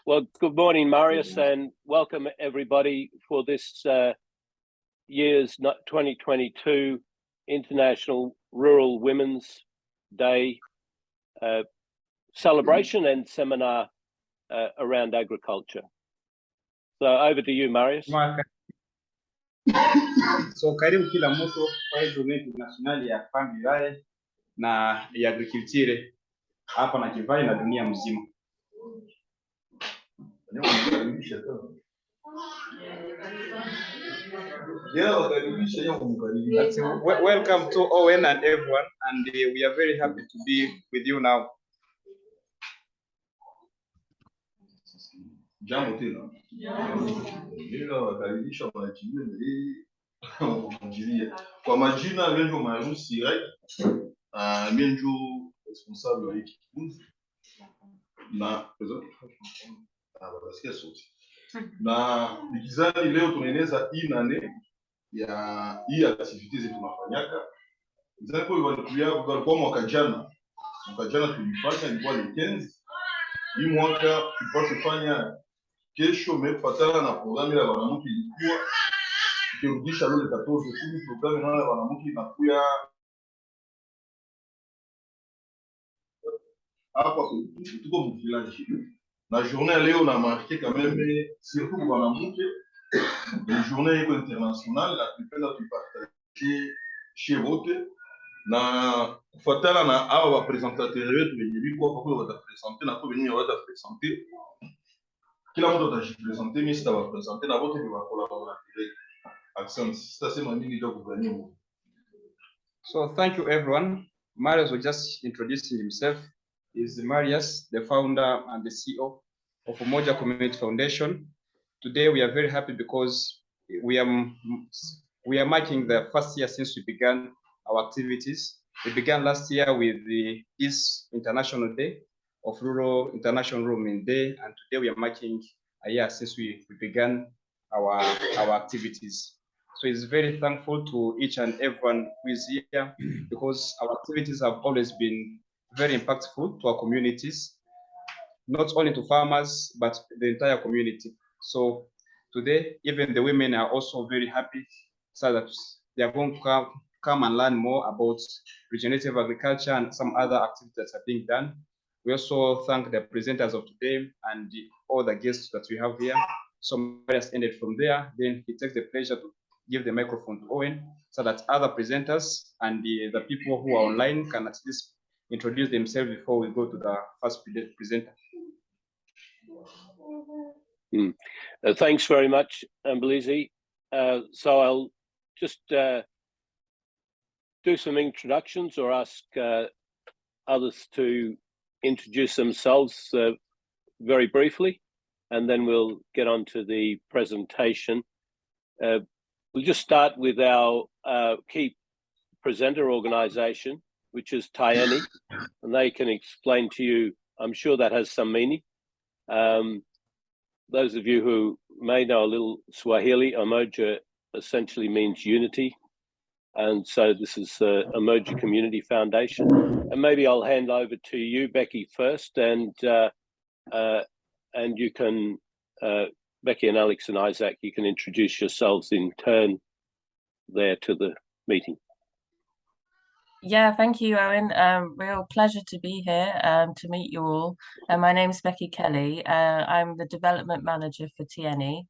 Well, good morning, Marius, and welcome everybody for this year's 2022 International Rural Women's Day celebration and seminar around agriculture. So over to you, Marius. So karibu kila mtu kwa hii journée internationale ya femme vivale na ya agriculture hapa na Kivale na dunia mzima. Welcome to Owen and everyone, and we are very happy to be with you now. Jambo tena. Ndio wakaribisha kwa majina Menjo Marusi Menjo responsable wa kikundi na basikia sauti. Na nikizani leo tunaeneza hii nane ya hii activity zetu tunafanyaka. Nzani kwa walikuja kwa mwaka jana tulifanya ilikuwa ni 15. Hii mwaka tupashe fanya kesho mefatana na programu ya wanawake ilikuwa kirudisha leo 14 kumi programu ya wanawake inakuya hapa tuko mvillage na journée leo na marqué quand même surtout pour wanawake une journée internationale la tupenda tuipartager chez wote na kufatana na hao wapresentateur wetu wenye biko hapo kwa watapresenter na kwa wenye watapresenter kila mtu atajipresenter mimi sitawapresenter na wote ni wakolaborateur. Accent sitasema nini ndio kugania. So thank you everyone. Marius will just introduce himself. Is Marius, the founder and the CEO of Umoja Community Foundation. Today we are very happy because we are marking the first year since we began our activities. We began last year with the East International Day of Rural International Roaming Day, and today we are marking a year since we began our activities. So it's very thankful to each and everyone who is here because our activities have always been very impactful to our communities, not only to farmers, but the entire community. So today, even the women are also very happy so that they are going to come and learn more about regenerative agriculture and some other activities that are being done. We also thank the presenters of today and all the guests that we have here. So Marius ended from there. Then he takes the pleasure to give the microphone to Owen so that other presenters and the people who are online can at least introduce themselves before we go to the first presenter. Thanks very much, Mbalizi. So I'll just do some introductions or ask others to introduce themselves very briefly, and then we'll get on to the presentation. We'll just start with our key presenter organization, which is Tieni, and they can explain to you, I'm sure that has some meaning. Those of you who may know a little Swahili, Umoja essentially means unity. And so this is Umoja Community Foundation. And maybe I'll hand over to you, Becky, first, and you can, Becky and Alex and Isaac, you can introduce yourselves in turn there to the meeting. Yeah, thank you, Owen. Real pleasure to be here to meet you all. My name is Becky Kelly. I'm the development manager for Tieni.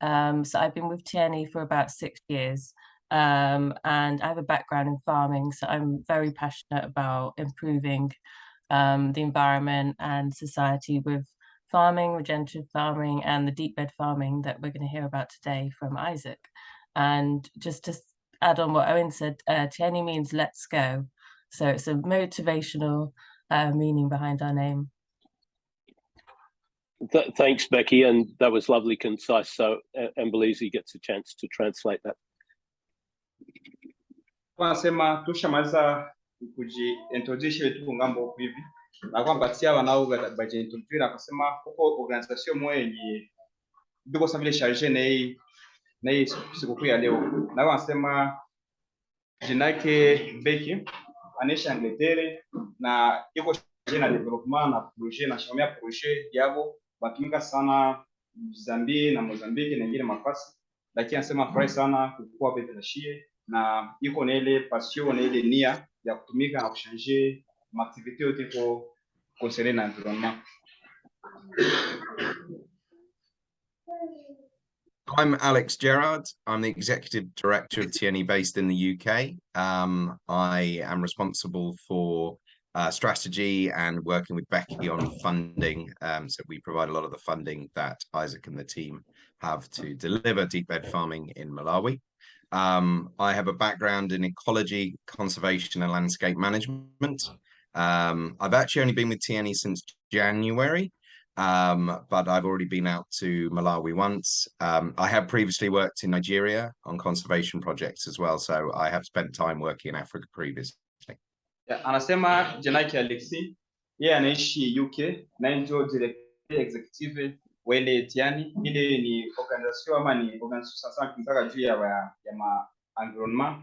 So I've been with Tieni for about 6 years, and I have a background in farming. So I'm very passionate about improving the environment and society with farming, regenerative farming, and the deep bed farming that we're going to hear about today from Isaac. And just to add on what Owen said, Tieni means let's go. So it's a motivational meaning behind our name. Thanks, Becky, and that was lovely, concise. So Mbalizi gets a chance to translate that. Wanasema tushamaliza kujiintroduce tu ngambo hivi na kwamba tia wanao bajiintroduce na kusema huko organization moja yenye biko savile charge na hii siku ya leo, na wanasema jina yake Becky anesha Angleterre na iko charge na development na projet na chamia projet yabo watumika sana Zambia na Mozambique na ingine mafasi, lakini anasema furahi sana kukua hapa Nashie na iko na ile passion na ile nia ya kutumika na kuchanger maaktivite yote kwa concerne na environnement. I'm Alex Gerard. I'm the Executive Director of TNE based in the UK. I am responsible for strategy and working with Becky on funding. So we provide a lot of the funding that Isaac and the team have to deliver deep bed farming in Malawi. I have a background in ecology, conservation and landscape management. I've actually only been with TNE since January. But I've already been out to Malawi once. I have previously worked in Nigeria on conservation projects as well, so I have spent time working in Africa previously. Anasema jina yake Alexi, yeye anaishi UK na ndio director executive wa ile TNE. Ile ni organization ama ni organization sasa kinataka juu ya environment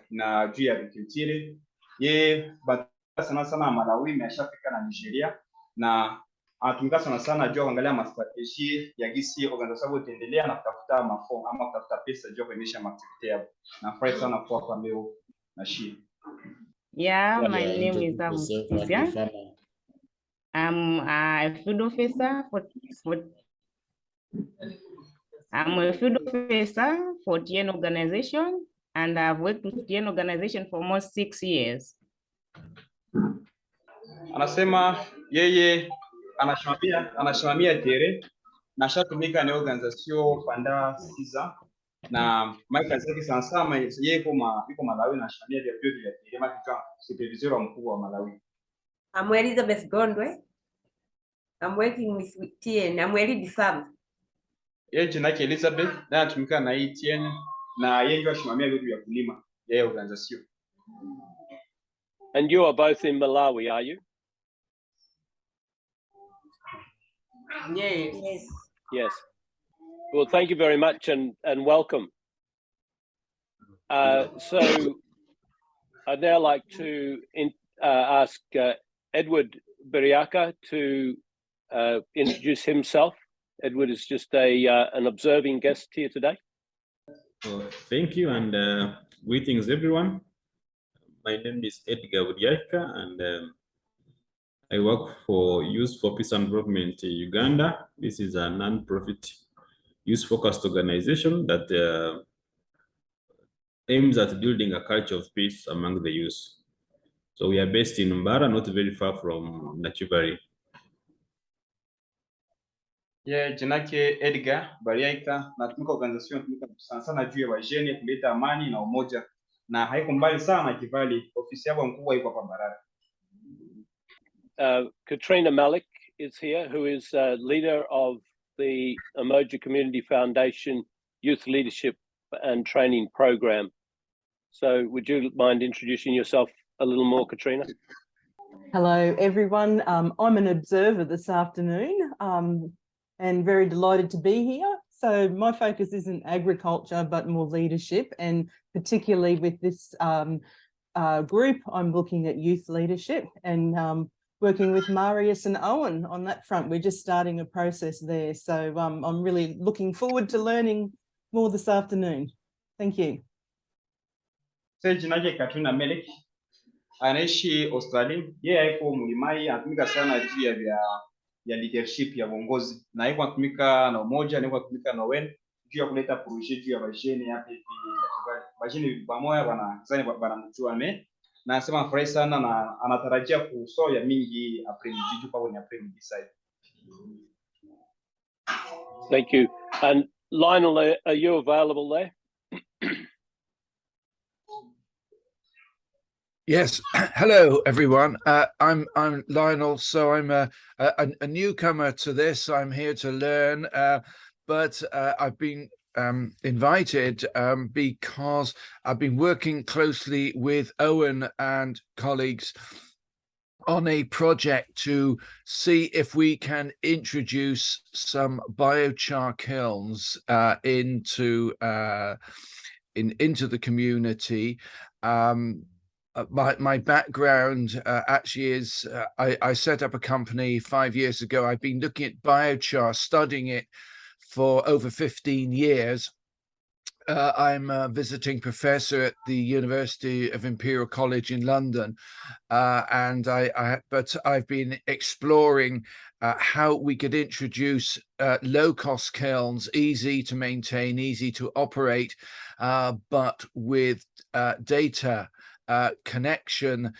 na juu ya agriculture. Yeye sana Malawi ameshafika na Nigeria na anatumika sana juu kuangalia mastrategy ya gisi organization itaendelea na kutafuta mafond ama kutafuta pesa juu kuendesha maaktivite yao. Nafurahi sana kuwa kwa leo na Shie. Yeah, my name is Cynthia. I'm a field officer for TN organization, and I've worked with TN organization for almost 6 years. Anasema yeye anasimamia tere na shatumika na organization panda siza na Michael zake sana yeye iko Malawi na anasimamia vya vyote vya tere kama supervisor wa mkuu wa Malawi. I'm Elizabeth Gondwe. I'm working with TN. I'm Elizabeth Farm. Yeye jina yake Elizabeth na anatumika na TN na yeye ndio anasimamia vitu vya kulima yeye organization. And you are both in Malawi, are you? Yes. Yes. Well, thank you very much and welcome. So I'd now like to ask Edward Biriaka to introduce himself. Edward is just an observing guest here today. Thank you and greetings everyone. My name is Edgar Biriaka and I work for Youth for Peace and Development Uganda. This is a non-profit youth-focused organization that aims at building a culture of peace among the youth. So we are based in Mbara, not very far from Nachivari. Yeah, jina yake Edgar Biriaka na tumika organization tumika sana juu ya wajeni kuleta amani na umoja na haiko mbali sana Kivali, ofisi yao mkubwa iko hapa Mbarara. Katrina Malik is here, who is leader of the Umoja Community Foundation Youth Leadership and Training Program. So would you mind introducing yourself a little more, Katrina? Hello, everyone. I'm an observer this afternoon and very delighted to be here. So my focus isn't agriculture, but more leadership, and particularly with this group, I'm looking at youth leadership and working with Marius and Owen on that front. We're just starting a process there. So I'm really looking forward to learning more this afternoon. Thank you. Sasa jina yake Katrina Malik, anaishi Australia. Yeye yuko Mlimai, anatumika sana juu ya leadership ya uongozi. Na yuko anatumika na umoja, na yuko anatumika na Owen juu ya kuleta project juu ya vijana hapa hivi. Vijana pamoja wanamjua na anasema afurahi sana na anatarajia kusoya mingi Aprili juu kwa ni Aprili side. Thank you. And Lionel, are you available there? Yes. Hello, everyone. I'm Lionel. So I'm a newcomer to this. I'm here to learn, but I've been invited because I've been working closely with Owen and colleagues on a project to see if we can introduce some biochar kilns into the community. my background actually is I set up a company 5 years ago. I've been looking at biochar, studying it for over 15 years. I'm a visiting professor at the University of Imperial College in London, and I've been exploring how we could introduce low-cost kilns, easy to maintain, easy to operate, but with data connection,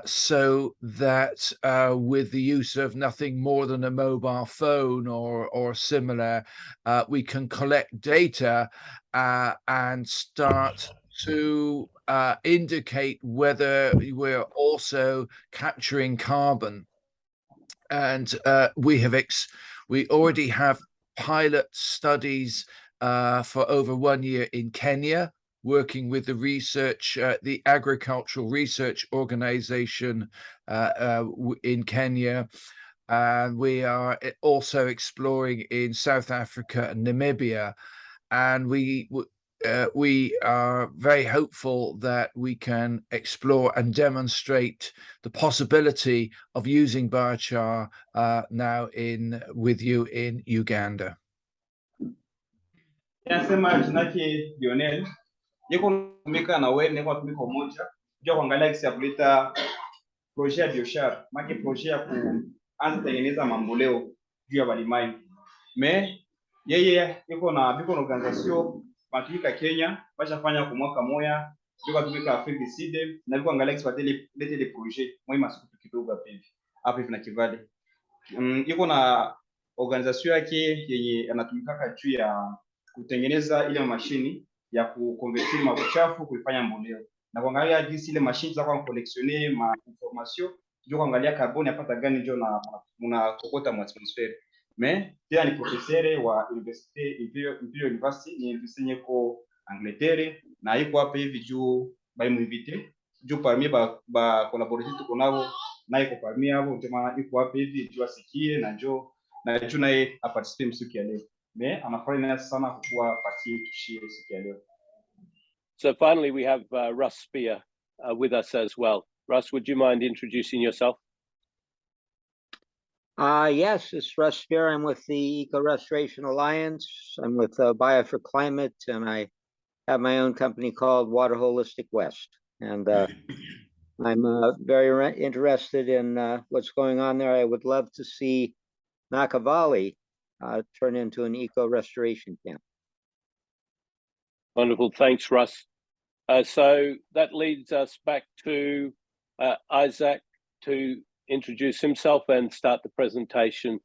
so that with the use of nothing more than a mobile phone or similar, we can collect data and start to indicate whether we're also capturing carbon. And we already have pilot studies for over 1 year in Kenya, working with the Agricultural Research Organization in Kenya. And we are also exploring in South Africa and Namibia. And we are very hopeful that we can explore and demonstrate the possibility of using biochar now with you in Uganda. Nasema jina yake Lionel, niko natumika na wewe, niko natumika umoja ndio kuangalia kisi ya kuleta projet ya biochar, maki projet ya kuanza tengeneza mamboleo juu ya balimai. Yeye biko na organization matumika Kenya, bashafanya kwa mwaka moya, biko tumika Afrique du Sud, na biko angalia kisi batele les projets moi masiku kidogo hapa hivi na Kivale. Iko na organization yake yenye anatumika juu ya kutengeneza ile mashini ya kukonvertir mabuchafu kuifanya mboleo, na kuangalia jinsi ile mashini za kwa collectionner ma information, ndio kuangalia carbone yapata gani ndio na unakokota mu atmosphere. Pia ni professeur wa Université Imperial University, ni university ko Angleterre, na iko hapa hivi juu ba invite juu parmi ba collaborateur tuko nao, na iko parmi hapo ndio maana iko hapa hivi juu asikie na juu naye aparticipe msiku ya leo. So finally, we have Russ Spear with us as well. Russ, would you mind introducing yourself? Yes, it's Russ Spear. I'm with the Eco Restoration Alliance. I'm with Bio for Climate, and I have my own company called Water Holistic West. And I'm very interested in what's going on there. I would love to see Nakavali turn into an eco restoration camp. Wonderful, thanks, Russ. So that leads us back to Isaac to introduce himself and start the presentation